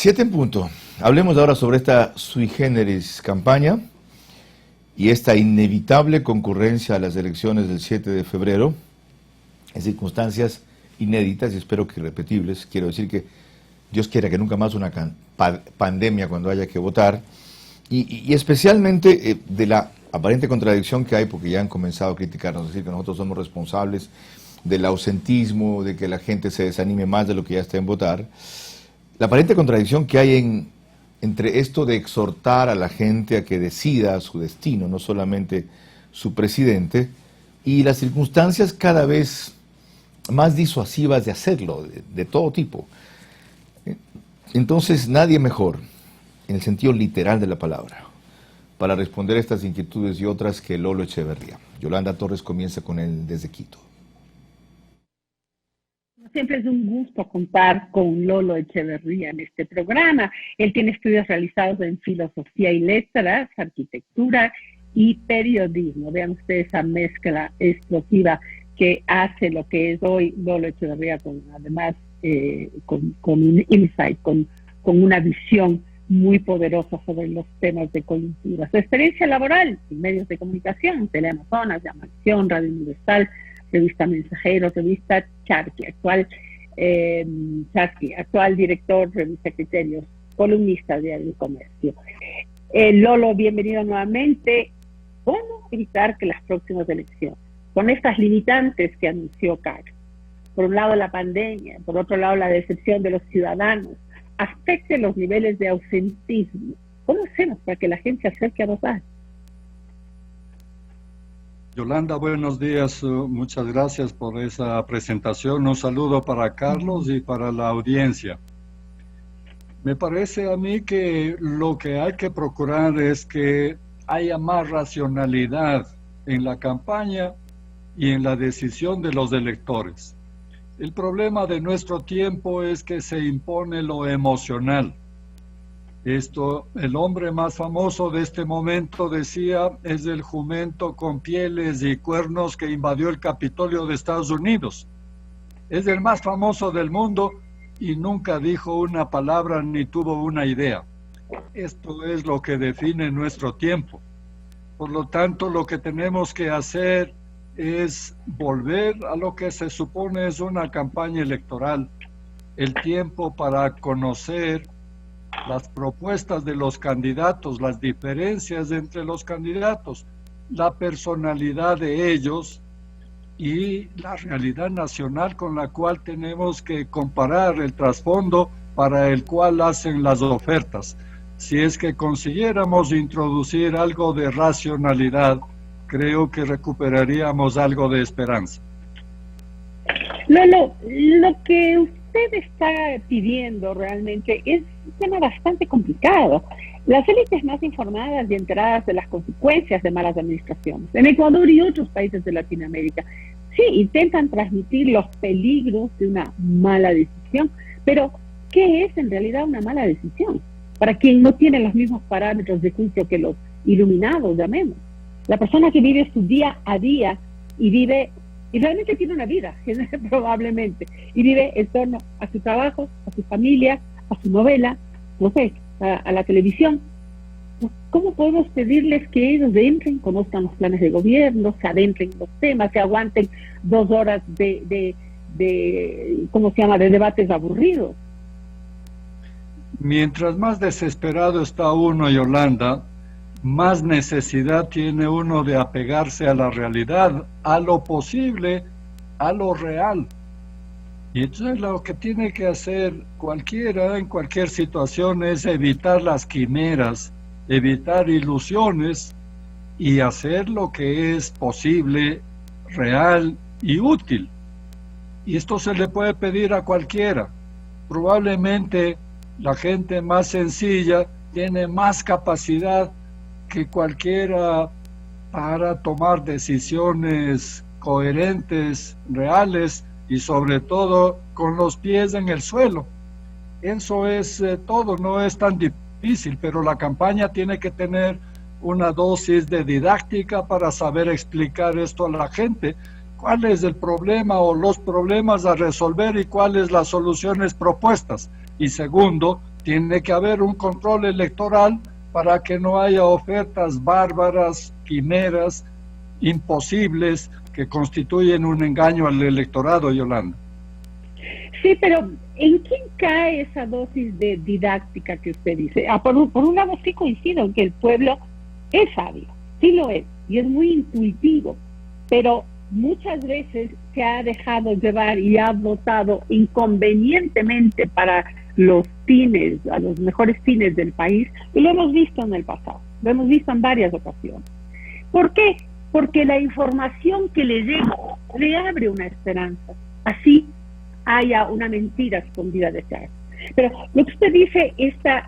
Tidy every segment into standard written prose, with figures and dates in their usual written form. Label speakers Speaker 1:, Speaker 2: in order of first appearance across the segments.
Speaker 1: 7 en punto. Hablemos ahora sobre esta sui generis campaña y esta inevitable concurrencia a las elecciones del 7 de febrero en circunstancias inéditas y espero que irrepetibles. Quiero decir que Dios quiera que nunca más una pandemia cuando haya que votar y especialmente de la aparente contradicción que hay, porque ya han comenzado a criticarnos, decir que nosotros somos responsables del ausentismo, de que la gente se desanime más de lo que ya está en votar. La aparente contradicción que hay entre esto de exhortar a la gente a que decida su destino, no solamente su presidente, y las circunstancias cada vez más disuasivas de hacerlo, de todo tipo. Entonces, nadie mejor, en el sentido literal de la palabra, para responder a estas inquietudes y otras que Lolo Echeverría. Yolanda Torres comienza con él desde Quito.
Speaker 2: Siempre es un gusto contar con Lolo Echeverría en este programa. Él tiene estudios realizados en filosofía y letras, arquitectura y periodismo. Vean ustedes esa mezcla explosiva que hace lo que es hoy Lolo Echeverría, además con un insight, con una visión muy poderosa sobre los temas de coyuntura. Su experiencia laboral en medios de comunicación, Teleamazonas, Llama Acción, Radio Universal, Revista Mensajeros, Revista Charqui, actual director, Revista Criterios, columnista de El Comercio. Lolo, bienvenido nuevamente. ¿Cómo evitar que las próximas elecciones, con estas limitantes que anunció Caro, por un lado la pandemia, por otro lado la decepción de los ciudadanos, afecte los niveles de ausentismo? ¿Cómo hacemos para que la gente se acerque a votar?
Speaker 3: Yolanda, buenos días. Muchas gracias por esa presentación. Un saludo para Carlos y para la audiencia. Me parece a mí que lo que hay que procurar es que haya más racionalidad en la campaña y en la decisión de los electores. El problema de nuestro tiempo es que se impone lo emocional. El hombre más famoso de este momento, decía, es el jumento con pieles y cuernos que invadió el Capitolio de Estados Unidos. Es el más famoso del mundo y nunca dijo una palabra ni tuvo una idea. Esto es lo que define nuestro tiempo. Por lo tanto, lo que tenemos que hacer es volver a lo que se supone es una campaña electoral. El tiempo para conocer las propuestas de los candidatos, las diferencias entre los candidatos, la personalidad de ellos y la realidad nacional con la cual tenemos que comparar el trasfondo para el cual hacen las ofertas. Si es que consiguiéramos introducir algo de racionalidad, creo que recuperaríamos algo de esperanza.
Speaker 2: Lolo, lo que usted está pidiendo realmente es un tema bastante complicado. Las élites más informadas y enteradas de las consecuencias de malas administraciones, en Ecuador y otros países de Latinoamérica, sí, intentan transmitir los peligros de una mala decisión, pero ¿qué es en realidad una mala decisión? Para quien no tiene los mismos parámetros de juicio que los iluminados, llamemos. La persona que vive su día a día y realmente tiene una vida, probablemente, y vive en torno a su trabajo, a su familia, a su novela, no sé, a la televisión. ¿Cómo podemos pedirles que ellos entren, conozcan los planes de gobierno, se adentren en los temas, se aguanten 2 horas de debates aburridos?
Speaker 3: Mientras más desesperado está uno, Yolanda, más necesidad tiene uno de apegarse a la realidad, a lo posible, a lo real. Y entonces lo que tiene que hacer cualquiera en cualquier situación es evitar las quimeras, evitar ilusiones y hacer lo que es posible, real y útil. Y esto se le puede pedir a cualquiera. Probablemente la gente más sencilla tiene más capacidad que cualquiera para tomar decisiones coherentes, reales y sobre todo con los pies en el suelo. Eso es todo, no es tan difícil, pero la campaña tiene que tener una dosis de didáctica para saber explicar esto a la gente, cuál es el problema o los problemas a resolver y cuáles las soluciones propuestas. Y segundo, tiene que haber un control electoral para que no haya ofertas bárbaras, quimeras, imposibles, que constituyen un engaño al electorado, Yolanda.
Speaker 2: Sí, pero ¿en quién cae esa dosis de didáctica que usted dice? Por un lado sí coincido en que el pueblo es sabio, sí lo es, y es muy intuitivo, pero muchas veces se ha dejado llevar y ha votado inconvenientemente para los fines, a los mejores fines del país, y lo hemos visto en el pasado, lo hemos visto en varias ocasiones. ¿Por qué? Porque la información que le llega le abre una esperanza, así haya una mentira escondida detrás. Pero lo que usted dice, esta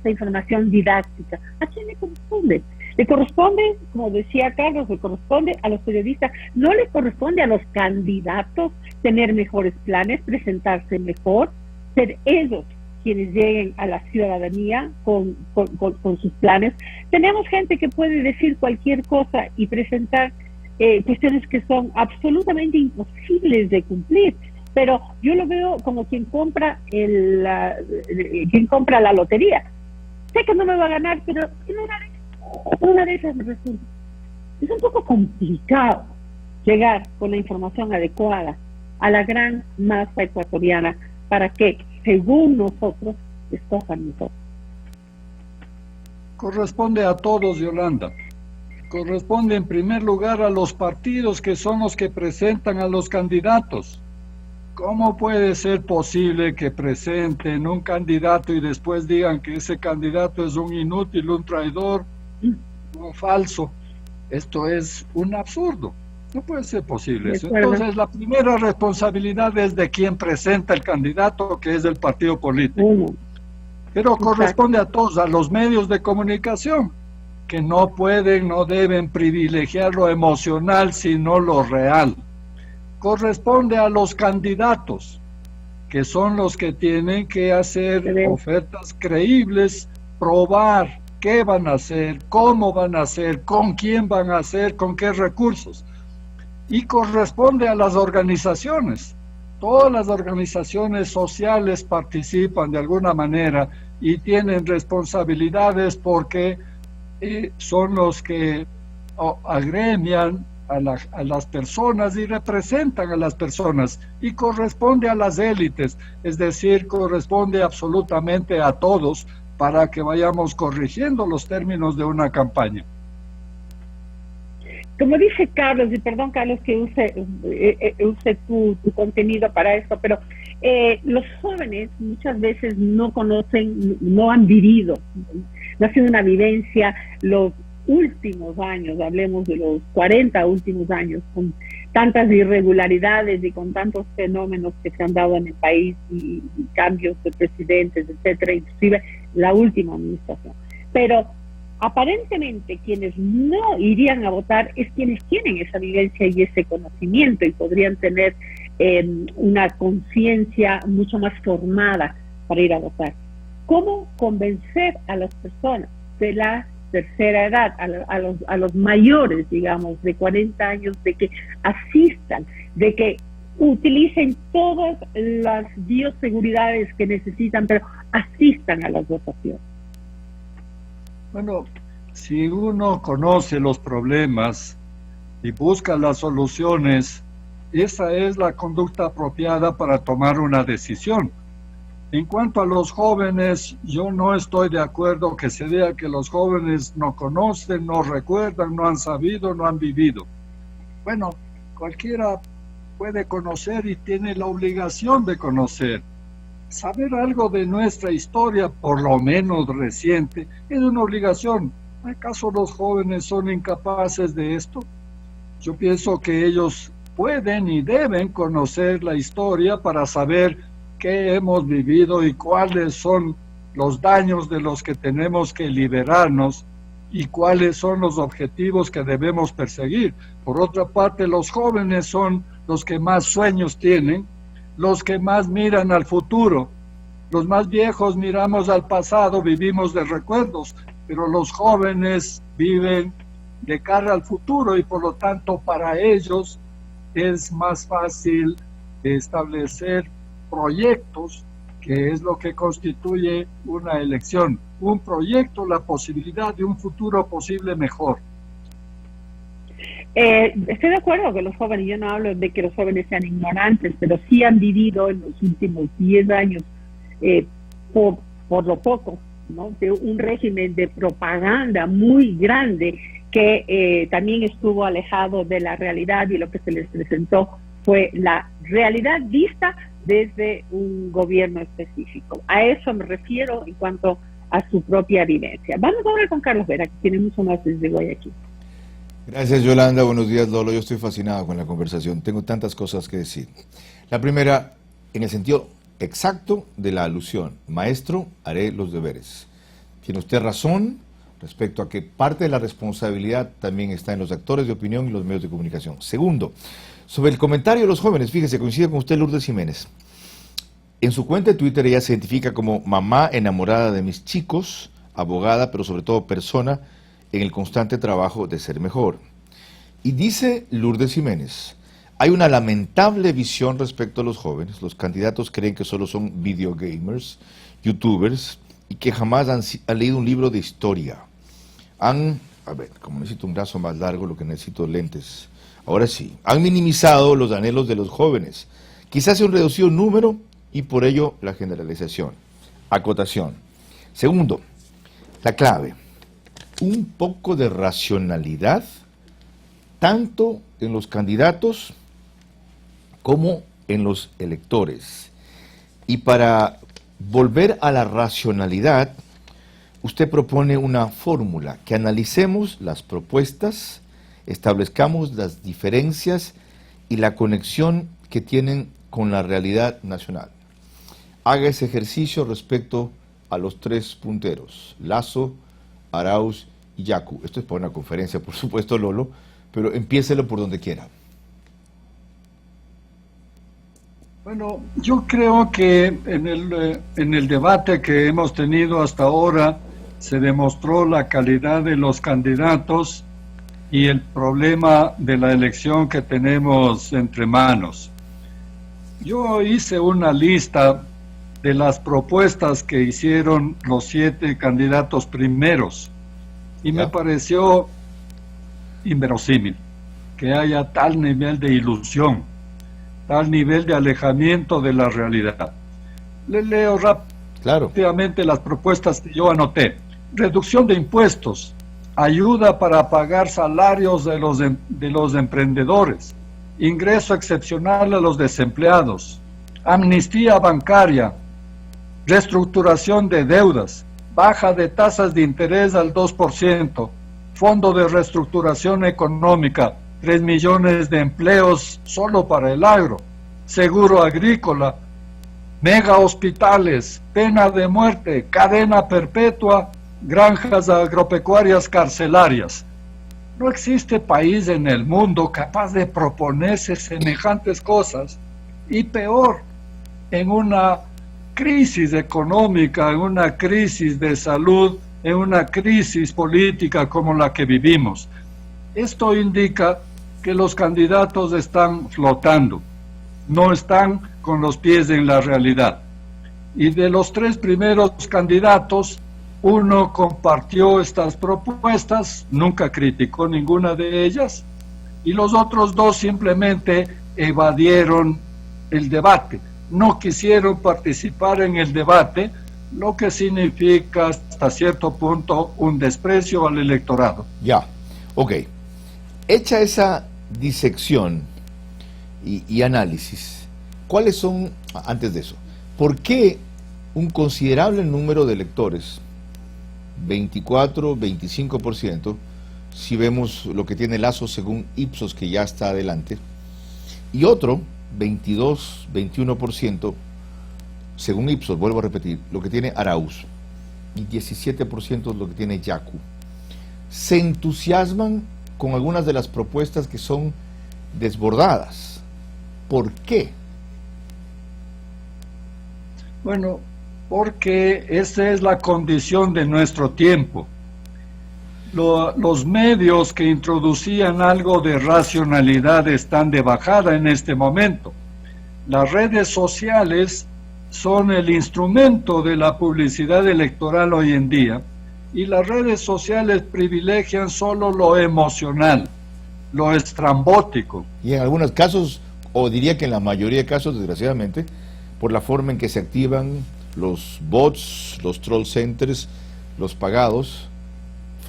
Speaker 2: información didáctica, ¿a quién le corresponde? Le corresponde, como decía Carlos, le corresponde a los periodistas, no le corresponde a los candidatos tener mejores planes, presentarse mejor, ser ellos quienes lleguen a la ciudadanía con sus planes. Tenemos gente que puede decir cualquier cosa y presentar cuestiones que son absolutamente imposibles de cumplir, pero yo lo veo como quien compra la lotería. Sé que no me va a ganar, pero en una de esas resulta. Es un poco complicado llegar con la información adecuada a la gran masa ecuatoriana para que, según nosotros, escojan nosotros.
Speaker 3: Corresponde a todos, Yolanda. Corresponde en primer lugar a los partidos, que son los que presentan a los candidatos. ¿Cómo puede ser posible que presenten un candidato y después digan que ese candidato es un inútil, un traidor, un falso? Esto es un absurdo. No puede ser posible eso. Entonces, la primera responsabilidad es de quien presenta el candidato, que es del partido político. Pero corresponde a todos, a los medios de comunicación, que no pueden, no deben privilegiar lo emocional, sino lo real. Corresponde a los candidatos, que son los que tienen que hacer ofertas creíbles, probar qué van a hacer, cómo van a hacer, con quién van a hacer, con qué recursos. Y corresponde a las organizaciones. Todas las organizaciones sociales participan de alguna manera y tienen responsabilidades porque son los que agremian a las personas y representan a las personas, y corresponde a las élites, es decir, corresponde absolutamente a todos para que vayamos corrigiendo los términos de una campaña.
Speaker 2: Como dice Carlos, y perdón Carlos que use tu contenido para esto, pero los jóvenes muchas veces no conocen, no han vivido, no ha sido una vivencia los últimos años, hablemos de los 40 últimos años, con tantas irregularidades y con tantos fenómenos que se han dado en el país y cambios de presidentes, etcétera, inclusive la última administración. Pero aparentemente quienes no irían a votar es quienes tienen esa vivencia y ese conocimiento y podrían tener una conciencia mucho más formada para ir a votar. ¿Cómo convencer a las personas de la tercera edad, a los mayores, digamos, de 40 años, de que asistan, de que utilicen todas las bioseguridades que necesitan, pero asistan a las votaciones?
Speaker 3: Bueno, si uno conoce los problemas y busca las soluciones, esa es la conducta apropiada para tomar una decisión. En cuanto a los jóvenes, yo no estoy de acuerdo que se diga que los jóvenes no conocen, no recuerdan, no han sabido, no han vivido. Bueno, cualquiera puede conocer y tiene la obligación de conocer. Saber algo de nuestra historia, por lo menos reciente, es una obligación. ¿Acaso los jóvenes son incapaces de esto? Yo pienso que ellos pueden y deben conocer la historia para saber qué hemos vivido y cuáles son los daños de los que tenemos que liberarnos y cuáles son los objetivos que debemos perseguir. Por otra parte, los jóvenes son los que más sueños tienen, los que más miran al futuro. Los más viejos miramos al pasado, vivimos de recuerdos, pero los jóvenes viven de cara al futuro y por lo tanto para ellos es más fácil establecer proyectos que es lo que constituye una elección, un proyecto, la posibilidad de un futuro posible mejor.
Speaker 2: Estoy de acuerdo que los jóvenes, yo no hablo de que los jóvenes sean ignorantes, pero sí han vivido en los últimos 10 años, por lo poco, ¿no?, de un régimen de propaganda muy grande que también estuvo alejado de la realidad, y lo que se les presentó fue la realidad vista desde un gobierno específico. A eso me refiero en cuanto a su propia vivencia. Vamos a hablar con Carlos Vera, que tiene mucho más desde Guayaquil.
Speaker 1: Gracias, Yolanda. Buenos días, Lolo. Yo estoy fascinado con la conversación. Tengo tantas cosas que decir. La primera, en el sentido exacto de la alusión. Maestro, haré los deberes. Tiene usted razón respecto a que parte de la responsabilidad también está en los actores de opinión y los medios de comunicación. Segundo, sobre el comentario de los jóvenes, fíjese, coincide con usted Lourdes Jiménez. En su cuenta de Twitter ella se identifica como mamá enamorada de mis chicos, abogada, pero sobre todo persona en el constante trabajo de ser mejor. Y dice Lourdes Jiménez, hay una lamentable visión respecto a los jóvenes. Los candidatos creen que solo son videogamers, youtubers, y que jamás han leído un libro de historia. A ver, como necesito un brazo más largo, lo que necesito lentes. Ahora sí, han minimizado los anhelos de los jóvenes. Quizás sea un reducido número y por ello la generalización. Acotación. Segundo, la clave. Un poco de racionalidad, tanto en los candidatos como en los electores. Y para volver a la racionalidad, usted propone una fórmula, que analicemos las propuestas, establezcamos las diferencias y la conexión que tienen con la realidad nacional. Haga ese ejercicio respecto a los tres punteros, Lasso, Arauz y Yacu. Esto es para una conferencia, por supuesto, Lolo, pero empiécelo por donde quiera.
Speaker 3: Bueno, yo creo que en el debate que hemos tenido hasta ahora se demostró la calidad de los candidatos y el problema de la elección que tenemos entre manos. Yo hice una lista de las propuestas que hicieron los 7 candidatos primeros y me pareció inverosímil que haya tal nivel de ilusión, tal nivel de alejamiento de la realidad. Le leo rápidamente las propuestas que yo anoté. Reducción de impuestos, ayuda para pagar salarios de los emprendedores, ingreso excepcional a los desempleados, amnistía bancaria, reestructuración de deudas, baja de tasas de interés al 2%, fondo de reestructuración económica, 3 millones de empleos solo para el agro, seguro agrícola, mega hospitales, pena de muerte, cadena perpetua, granjas agropecuarias carcelarias. No existe país en el mundo capaz de proponerse semejantes cosas, y peor, en una crisis económica, en una crisis de salud, en una crisis política como la que vivimos. Esto indica que los candidatos están flotando, no están con los pies en la realidad. Y de los 3 primeros candidatos, uno compartió estas propuestas, nunca criticó ninguna de ellas, y los otros 2 simplemente evadieron el debate, no quisieron participar en el debate, lo que significa hasta cierto punto un desprecio al electorado.
Speaker 1: Ya, ok. Hecha esa disección y análisis, ¿cuáles son, antes de eso, por qué un considerable número de electores, 24, 25%, si vemos lo que tiene Lasso según Ipsos, que ya está adelante, y otro, 22, 21%, según Ipsos, vuelvo a repetir, lo que tiene Arauz, y 17% lo que tiene Yacu, se entusiasman con algunas de las propuestas que son desbordadas? ¿Por qué?
Speaker 3: Bueno, porque esa es la condición de nuestro tiempo. Los medios que introducían algo de racionalidad están de bajada en este momento. Las redes sociales son el instrumento de la publicidad electoral hoy en día, y las redes sociales privilegian solo lo emocional, lo estrambótico.
Speaker 1: Y en algunos casos, o diría que en la mayoría de casos, desgraciadamente, por la forma en que se activan los bots, los troll centers, los pagados,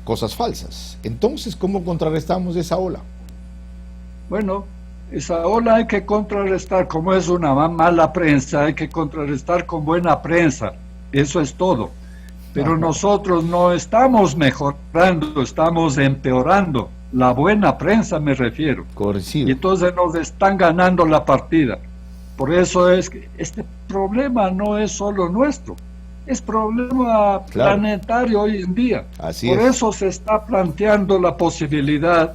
Speaker 1: cosas falsas. Entonces, ¿cómo contrarrestamos esa ola?
Speaker 3: Bueno, esa ola hay que contrarrestar, como es una mala prensa, hay que contrarrestar con buena prensa, eso es todo. Pero nosotros no estamos mejorando, estamos empeorando. La buena prensa me refiero.
Speaker 1: Correctivo.
Speaker 3: Y entonces nos están ganando la partida. Por eso es que este problema no es solo nuestro, es problema planetario hoy en día.
Speaker 1: Así
Speaker 3: Por
Speaker 1: es.
Speaker 3: eso se está planteando la posibilidad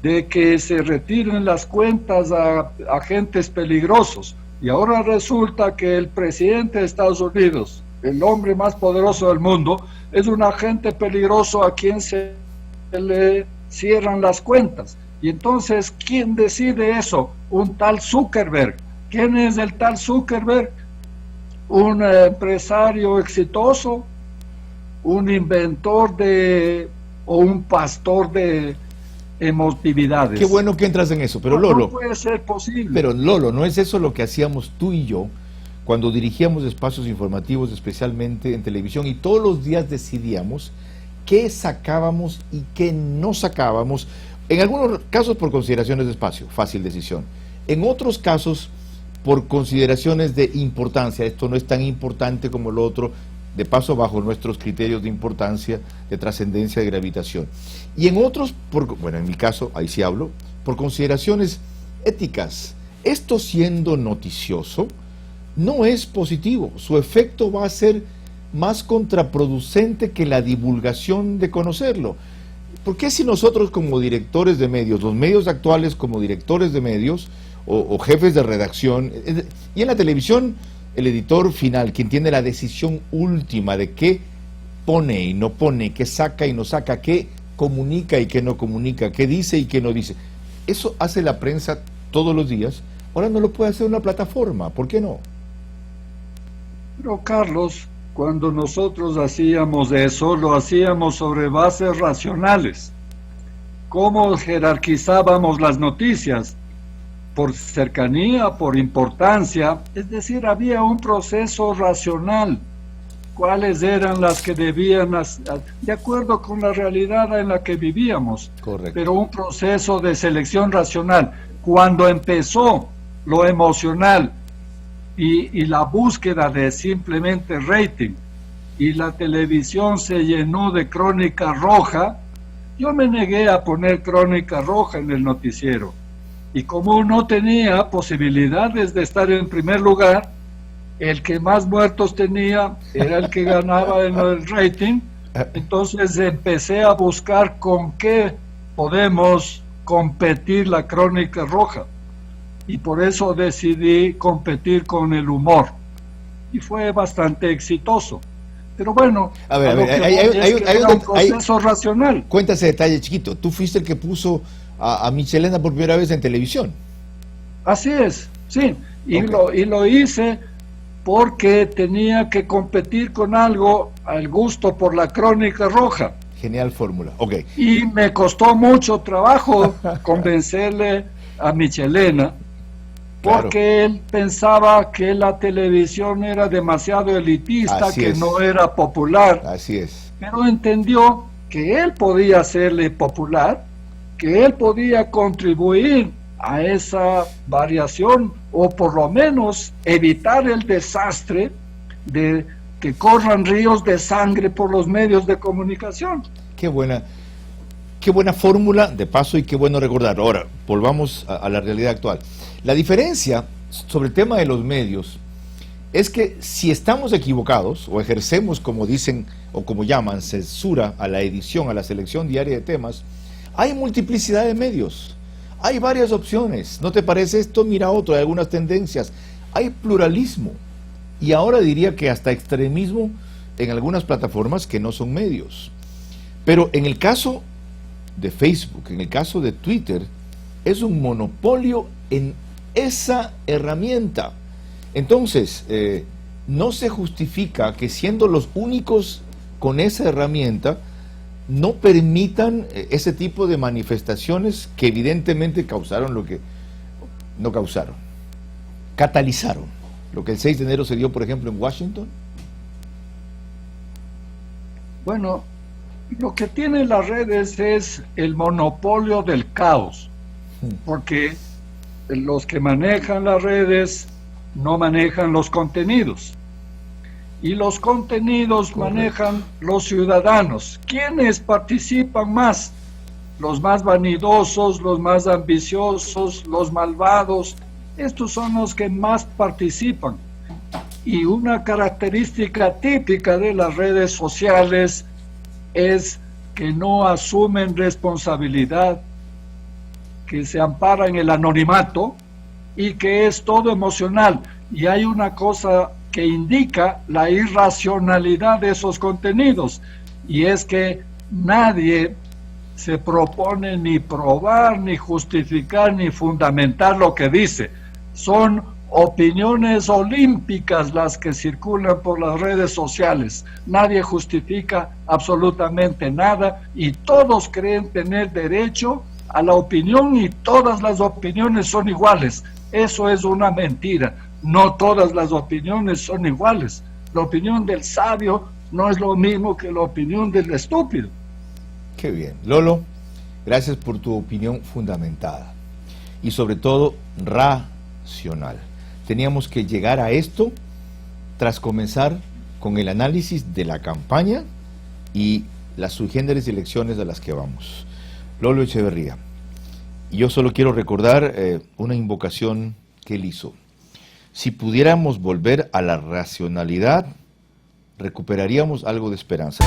Speaker 3: de que se retiren las cuentas a agentes peligrosos. Y ahora resulta que el presidente de Estados Unidos, el hombre más poderoso del mundo, es un agente peligroso a quien se le cierran las cuentas. Y entonces, ¿quién decide eso? Un tal Zuckerberg. ¿Quién es el tal Zuckerberg? Un empresario exitoso, un inventor o un pastor de emotividades.
Speaker 1: Qué bueno que entras en eso, pero
Speaker 3: no,
Speaker 1: Lolo,
Speaker 3: no puede ser posible.
Speaker 1: pero Lolo, ¿no es eso lo que hacíamos tú y yo cuando dirigíamos espacios informativos, especialmente en televisión, y todos los días decidíamos qué sacábamos y qué no sacábamos? En algunos casos por consideraciones de espacio, fácil decisión. En otros casos por consideraciones de importancia, esto no es tan importante como lo otro, de paso bajo nuestros criterios de importancia, de trascendencia, de gravitación. Y en otros, bueno, en mi caso, ahí sí hablo, por consideraciones éticas. Esto, siendo noticioso, no es positivo. Su efecto va a ser más contraproducente que la divulgación de conocerlo. ¿Por qué si nosotros como directores de medios, los medios actuales como directores de medios o jefes de redacción, y en la televisión el editor final, quien tiene la decisión última de qué pone y no pone, qué saca y no saca, qué comunica y qué no comunica, qué dice y qué no dice, eso hace la prensa todos los días, ahora no lo puede hacer una plataforma, ¿por qué no?
Speaker 3: Pero Carlos, cuando nosotros hacíamos eso, lo hacíamos sobre bases racionales. ¿Cómo jerarquizábamos las noticias? Por cercanía, por importancia, es decir, había un proceso racional. ¿Cuáles eran las que debían, de acuerdo con la realidad en la que vivíamos?
Speaker 1: Correcto.
Speaker 3: Pero un proceso de selección racional. Cuando empezó lo emocional y la búsqueda de simplemente rating, y la televisión se llenó de crónica roja, yo me negué a poner crónica roja en el noticiero. Y como no tenía posibilidades de estar en primer lugar, el que más muertos tenía era el que ganaba en el rating. Entonces empecé a buscar con qué podemos competir la crónica roja. Y por eso decidí competir con el humor. Y fue bastante exitoso. Pero bueno,
Speaker 1: a ver,
Speaker 3: hay un proceso racional.
Speaker 1: Cuenta ese detalle chiquito. Tú fuiste el que puso a Michelena por primera vez en televisión.
Speaker 3: Así es, sí. Y,
Speaker 1: Okay.
Speaker 3: y lo hice porque tenía que competir con algo al gusto por la crónica roja.
Speaker 1: Genial fórmula. Ok.
Speaker 3: Y me costó mucho trabajo convencerle a Michelena, porque él pensaba que la televisión era demasiado elitista,
Speaker 1: Así
Speaker 3: que
Speaker 1: es.
Speaker 3: no era popular.
Speaker 1: Así es.
Speaker 3: Pero entendió que él podía hacerle popular, que él podía contribuir a esa variación, o por lo menos evitar el desastre de que corran ríos de sangre por los medios de comunicación.
Speaker 1: Qué buena fórmula, de paso, y qué bueno recordar. Ahora, volvamos a la realidad actual. La diferencia sobre el tema de los medios es que si estamos equivocados o ejercemos, como dicen o como llaman, censura a la edición, a la selección diaria de temas, hay multiplicidad de medios, hay varias opciones. ¿No te parece esto? Mira otro, hay algunas tendencias, hay pluralismo y ahora diría que hasta extremismo en algunas plataformas que no son medios. Pero en el caso de Facebook, en el caso de Twitter, es un monopolio en esa herramienta. Entonces, no se justifica que siendo los únicos con esa herramienta no permitan ese tipo de manifestaciones que evidentemente causaron lo que no causaron, catalizaron lo que el 6 de enero se dio, por ejemplo, en Washington.
Speaker 3: Bueno, lo que tienen las redes es el monopolio del caos, porque los que manejan las redes no manejan los contenidos, y los contenidos manejan los ciudadanos. ¿Quiénes participan más? Los más vanidosos, los más ambiciosos, los malvados. Estos son los que más participan. Y una característica típica de las redes sociales es que no asumen responsabilidad, que se ampara en el anonimato y que es todo emocional. Y hay una cosa que indica la irracionalidad de esos contenidos, y es que nadie se propone ni probar, ni justificar, ni fundamentar lo que dice. Son opiniones olímpicas las que circulan por las redes sociales. Nadie justifica absolutamente nada y todos creen tener derecho a la opinión y todas las opiniones son iguales. Eso es una mentira. No todas las opiniones son iguales. La opinión del sabio no es lo mismo que la opinión del estúpido.
Speaker 1: Qué bien. Lolo, gracias por tu opinión fundamentada y sobre todo racional. Teníamos que llegar a esto tras comenzar con el análisis de la campaña y las sui generis elecciones a las que vamos. Lolo Echeverría, yo solo quiero recordar una invocación que él hizo. Si pudiéramos volver a la racionalidad, recuperaríamos algo de esperanza.